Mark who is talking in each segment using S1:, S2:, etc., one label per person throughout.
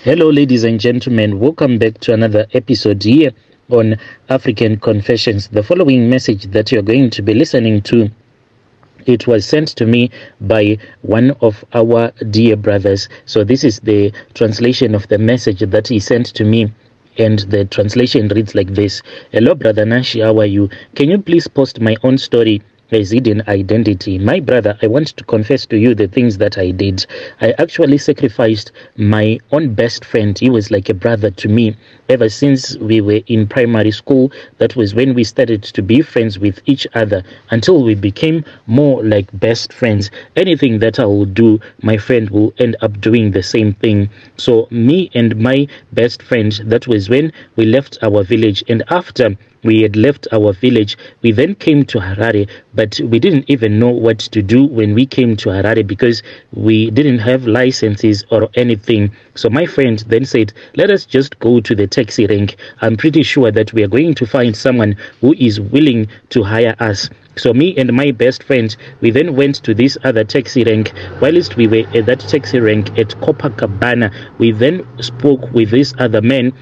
S1: Hello, ladies and gentlemen. Welcome back to another episode here on African Confessions. The following message that you're going to be listening to, it was sent to me by one of our dear brothers. So this is the translation of the message that he sent to me. And the translation reads like this. Hello, Brother Nashi, how are you? Can you please post my own story as hidden identity? My brother, I want to confess to you the things that I did. I actually sacrificed my own best friend. He was like a brother to me ever since we were in primary school. That was when we started to be friends with each other until we became more like best friends. Anything that I will do, my friend will end up doing the same thing. So me and my best friend, that was when we left our village. And after we had left our village, we then came to Harare, but we didn't even know what to do when we came to Harare because we didn't have licenses or anything. So my friend then said, let us just go to the taxi rank. I'm pretty sure that we are going to find someone who is willing to hire us. So me and my best friend, we then went to this other taxi rank. Whilst we were at that taxi rank at Copacabana, we then spoke with this other man.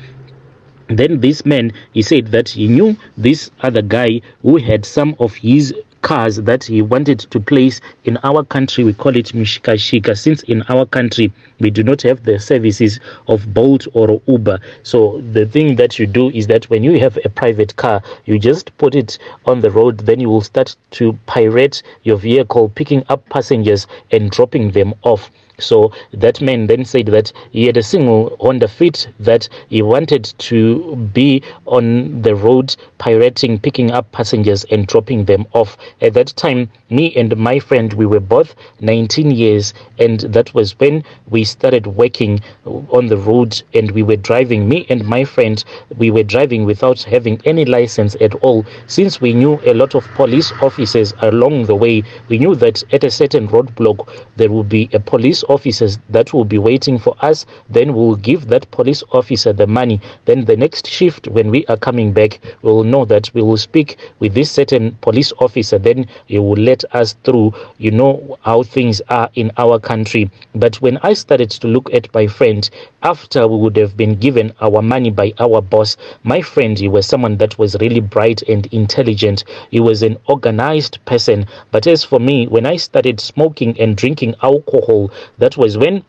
S1: Then this man, he said that he knew this other guy who had some of his cars that he wanted to place in our country. We call it Mishikashika, since in our country we do not have the services of Bolt or Uber. So the thing that you do is that when you have a private car, you just put it on the road, then you will start to pirate your vehicle, picking up passengers and dropping them off. So that man then said that he had a single Honda Fit that he wanted to be on the road pirating, picking up passengers and dropping them off. At that time, me and my friend, we were both 19 years, and that was when we started working on the road, and we were driving. Me and my friend, we were driving without having any license at all. Since we knew a lot of police officers along the way, we knew that at a certain roadblock there will be a police officers that will be waiting for us. Then we'll give that police officer the money. Then the next shift, when we are coming back, we will know that we will speak with this certain police officer. Then he will let us through. You know how things are in our country. But when I started to look at my friend, after we would have been given our money by our boss, my friend, he was someone that was really bright and intelligent. He was an organized person. But as for me, when I started smoking and drinking alcohol, that was when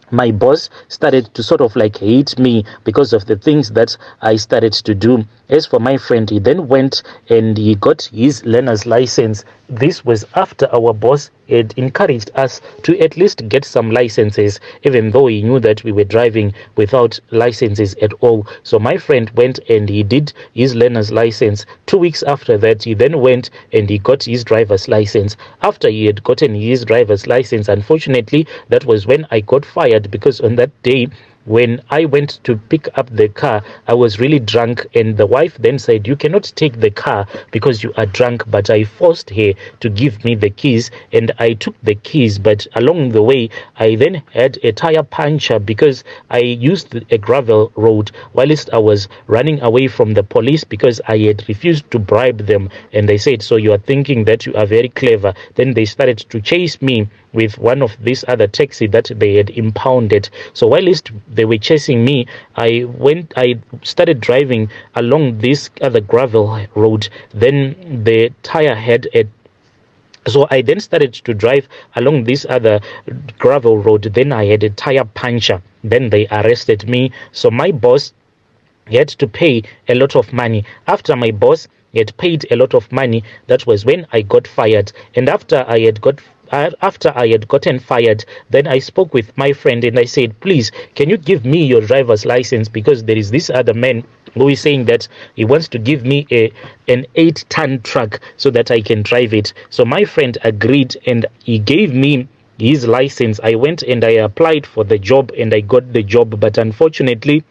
S1: my boss started to sort of like hate me because of the things that I started to do. As for my friend, he then went and he got his learner's license. This was after our boss had encouraged us to at least get some licenses, even though he knew that we were driving without licenses at all. So my friend went and he did his learner's license. 2 weeks after that, he then went and he got his driver's license. After he had gotten his driver's license, unfortunately, that was when I got fired, because on that day, when I went to pick up the car, I was really drunk, and the wife then said, you cannot take the car because you are drunk. But I forced her to give me the keys, and I took the keys. But along the way, I then had a tire puncture because I used a gravel road whilst I was running away from the police, because I had refused to bribe them. And they said, so you are thinking that you are very clever. Then they started to chase me with one of these other taxi that they had impounded. So whilst they were chasing me, I started driving along this other gravel road. Then the tire had a So I then started to drive along this other gravel road. Then I had a tire puncture. Then they arrested me. So my boss had to pay a lot of money. After my boss had paid a lot of money, that was when I got fired. And after I had gotten fired, then I spoke with my friend and I said, please, can you give me your driver's license, because there is this other man who is saying that he wants to give me an 8-ton truck so that I can drive it. So my friend agreed and he gave me his license. I went and I applied for the job and I got the job. But unfortunately,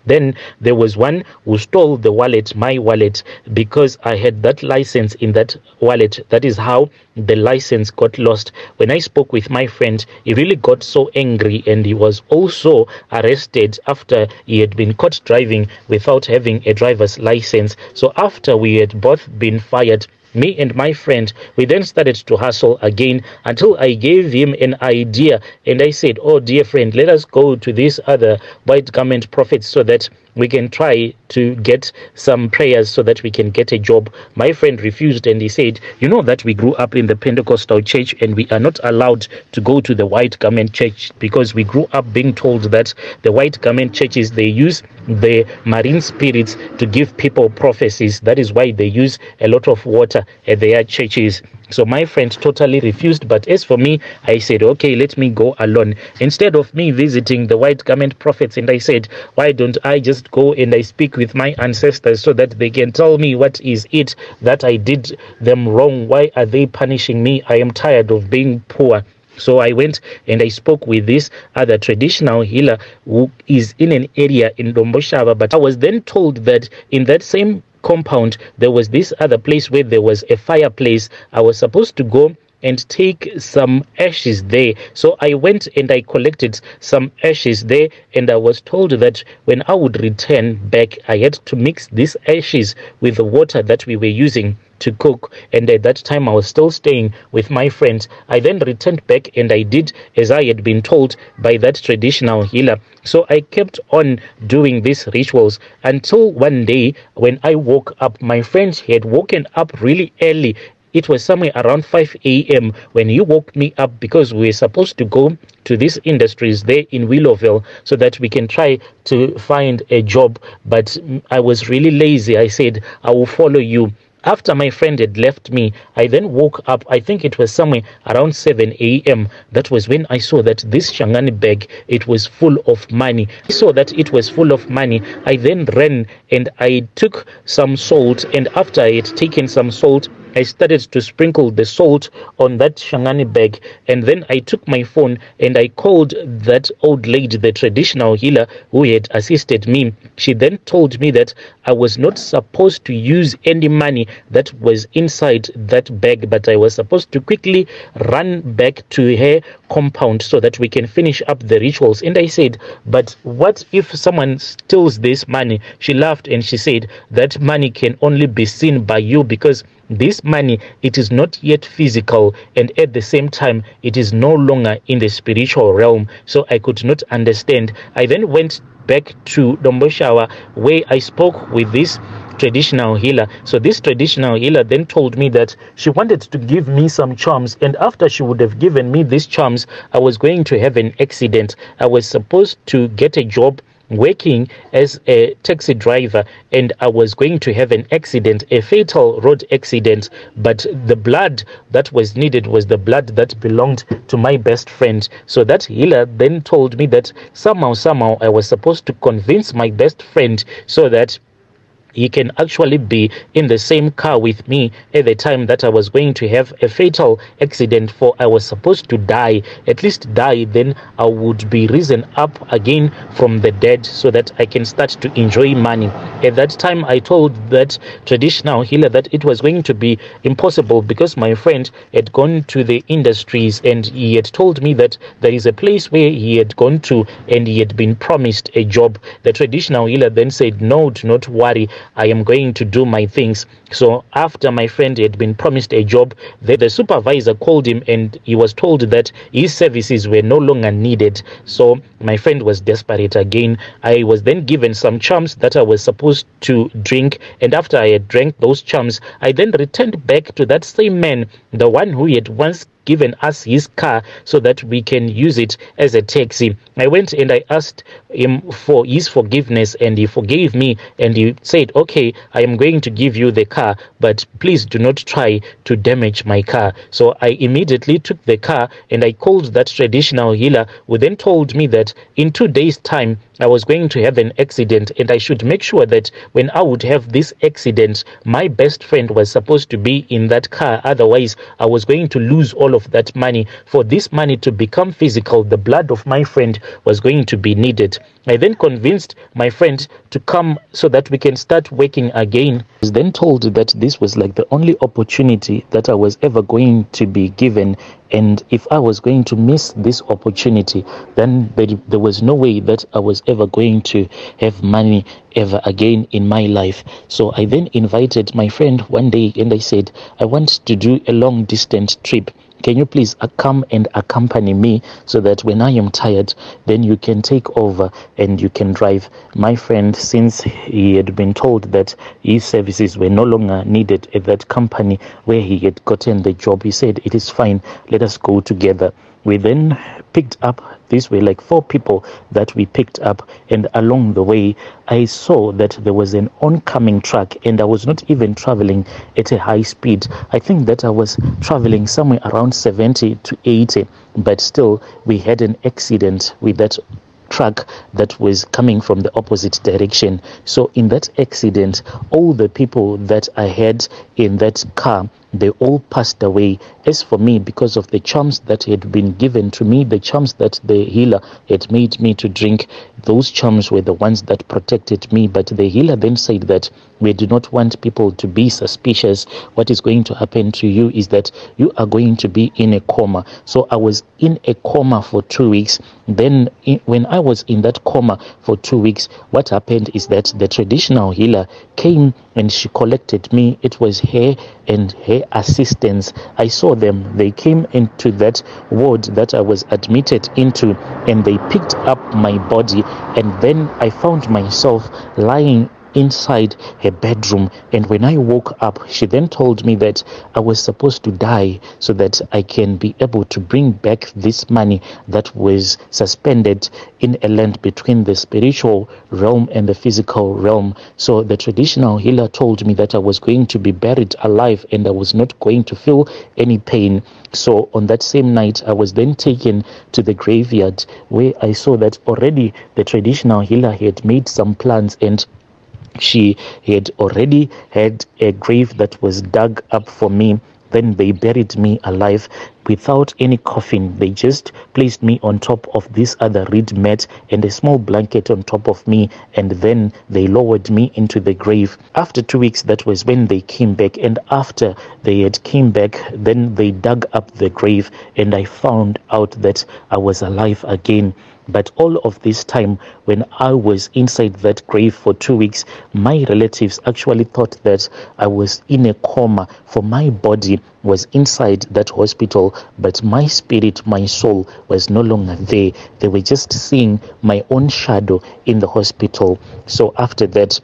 S1: then there was one who stole the wallet, my wallet, because I had that license in that wallet. That is how the license got lost. When I spoke with my friend, he really got so angry, and he was also arrested after he had been caught driving without having a driver's license. So after we had both been fired, me and my friend, we then started to hustle again until I gave him an idea, and I said, oh dear friend, let us go to these other white garment prophets so that we can try to get some prayers so that we can get a job. My friend refused, and he said, you know that we grew up in the Pentecostal church and we are not allowed to go to the white garment church because we grew up being told that the white garment churches, they use the marine spirits to give people prophecies. That is why they use a lot of water at their churches. So my friend totally refused, but as for me, I said, okay, let me go alone. Instead of me visiting the white garment prophets, and I said, why don't I just go and I speak with my ancestors so that they can tell me what is it that I did them wrong? Why are they punishing me? I am tired of being poor. So I went and I spoke with this other traditional healer who is in an area in Domboshava, but I was then told that in that same compound there was this other place where there was a fireplace. I was supposed to go and take some ashes there. So I went and I collected some ashes there, and I was told that when I would return back, I had to mix these ashes with the water that we were using to cook. And at that time I was still staying with my friends. I then returned back and I did as I had been told by that traditional healer. So I kept on doing these rituals until one day when I woke up, my friends had woken up really early. It was somewhere around 5 a.m. when he woke me up because we were supposed to go to these industries there in Willowville so that we can try to find a job. But I was really lazy. I said, I will follow you. After my friend had left me, I then woke up. I think it was somewhere around 7 a.m. That was when I saw that this Shangani bag, it was full of money. I saw that it was full of money. I then ran and I took some salt, and after I had taken some salt, I started to sprinkle the salt on that Shangani bag, and then I took my phone and I called that old lady, the traditional healer who had assisted me. She then told me that I was not supposed to use any money that was inside that bag, but I was supposed to quickly run back to her compound so that we can finish up the rituals. And I said, but what if someone steals this money? She laughed and she said, that money can only be seen by you because this money, it is not yet physical, and at the same time it is no longer in the spiritual realm. So I could not understand. I then went back to Domboshawa where I spoke with this traditional healer. So this traditional healer then told me that she wanted to give me some charms, and after she would have given me these charms, I was going to have an accident. I was supposed to get a job working as a taxi driver, and I was going to have an accident, a fatal road accident, but the blood that was needed was the blood that belonged to my best friend. So that healer then told me that somehow I was supposed to convince my best friend so that he can actually be in the same car with me at the time that I was going to have a fatal accident, for I was supposed to die, at least die, then I would be risen up again from the dead so that I can start to enjoy money. At that time I told that traditional healer that it was going to be impossible because my friend had gone to the industries and he had told me that there is a place where he had gone to and he had been promised a job. The traditional healer then said, no, do not worry, I am going to do my things. So after my friend had been promised a job, the supervisor called him and he was told that his services were no longer needed. So my friend was desperate again. I was then given some charms that I was supposed to drink, and after I had drank those charms, I then returned back to that same man, the one who had once given us his car so that we can use it as a taxi. I went and I asked him for his forgiveness, and he forgave me, and he said, okay, I am going to give you the car, but please do not try to damage my car. So I immediately took the car and I called that traditional healer, who then told me that in 2 days' time I was going to have an accident, and I should make sure that when I would have this accident, my best friend was supposed to be in that car. Otherwise, I was going to lose all of that money. For this money to become physical, the blood of my friend was going to be needed. I then convinced my friend to come so that we can start working again. I was then told that this was like the only opportunity that I was ever going to be given, and if I was going to miss this opportunity, then there was no way that I was ever going to have money ever again in my life. So I then invited my friend one day and I said, I want to do a long distance trip. Can you please come and accompany me so that when I am tired, then you can take over and you can drive? My friend, since he had been told that his services were no longer needed at that company where he had gotten the job, he said, it is fine, let us go together. We then picked up, these were like 4 people that we picked up, and along the way I saw that there was an oncoming truck, and I was not even traveling at a high speed. I think that I was traveling somewhere around 70 to 80, but still we had an accident with that truck that was coming from the opposite direction. So in that accident, all the people that I had in that car, they all passed away. As for me, because of the charms that had been given to me, the charms that the healer had made me to drink, those charms were the ones that protected me. But the healer then said that we do not want people to be suspicious. What is going to happen to you is that you are going to be in a coma. So I was in a coma for 2 weeks. Then when I was in that coma for 2 weeks, what happened is that the traditional healer came and she collected me. It was her and her assistants. I saw them. They came into that ward that I was admitted into, and they picked up my body, and then I found myself lying inside her bedroom. And when I woke up, she then told me that I was supposed to die so that I can be able to bring back this money that was suspended in a land between the spiritual realm and the physical realm. So the traditional healer told me that I was going to be buried alive and I was not going to feel any pain. So on that same night, I was then taken to the graveyard, where I saw that already the traditional healer had made some plans, and she had already had a grave that was dug up for me. Then they buried me alive without any coffin. They just placed me on top of this other reed mat and a small blanket on top of me, and then they lowered me into the grave. After 2 weeks, that was when they came back, and after they had came back, then they dug up the grave, and I found out that I was alive again. But all of this time, when I was inside that grave for 2 weeks, my relatives actually thought that I was in a coma, for my body was inside that hospital, but my spirit, my soul was no longer there. They were just seeing my own shadow in the hospital. So after that,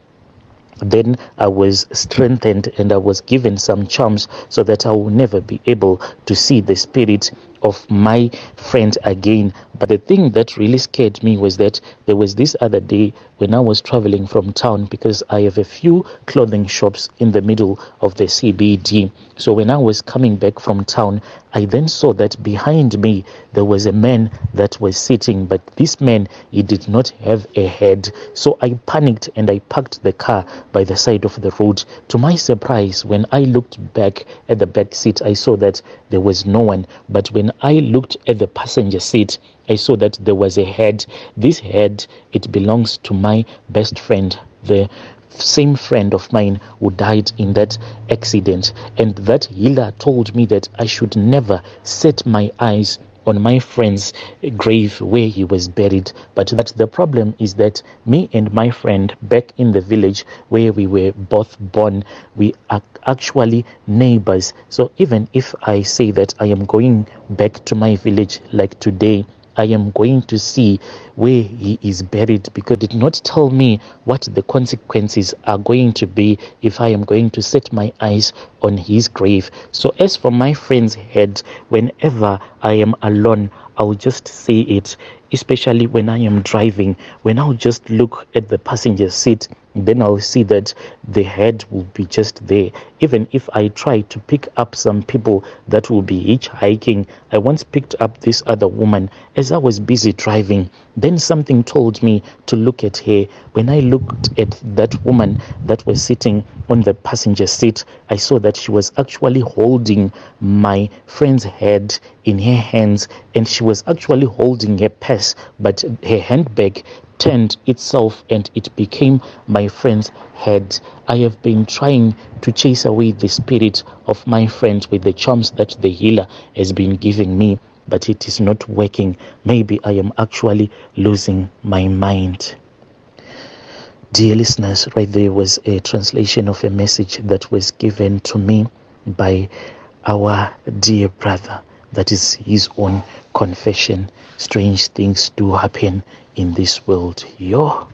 S1: then I was strengthened and I was given some charms so that I will never be able to see the spirit of my friend again. But the thing that really scared me was that there was this other day when I was traveling from town, because I have a few clothing shops in the middle of the CBD. So when I was coming back from town, I then saw that behind me there was a man that was sitting, but this man, he did not have a head. So I panicked and I parked the car by the side of the road. To my surprise, when I looked back at the back seat, I saw that there was no one. But when I looked at the passenger seat, I saw that there was a head. This head, it belongs to my best friend, the same friend of mine who died in that accident. And that healer told me that I should never set my eyes on my friend's grave where he was buried. But that the problem is that me and my friend back in the village where we were both born, we are actually neighbors. So even if I say that I am going back to my village like today, I am going to see where he is buried, because it did not tell me what the consequences are going to be if I am going to set my eyes on his grave. So as for my friend's head, whenever I am alone, I'll just say it, especially when I am driving. When I'll just look at the passenger seat, then I'll see that the head will be just there. Even if I try to pick up some people that will be hitchhiking, I once picked up this other woman as I was busy driving. Then something told me to look at her. When I looked at that woman that was sitting on the passenger seat, I saw that she was actually holding my friend's head in her hands, and she was actually holding her purse, but her handbag turned itself and it became my friend's head. I have been trying to chase away the spirit of my friend with the charms that the healer has been giving me, but it is not working. Maybe I am actually losing my mind. Dear listeners, right there was a translation of a message that was given to me by our dear brother. That is his own confession. Strange things do happen in this world. Yo.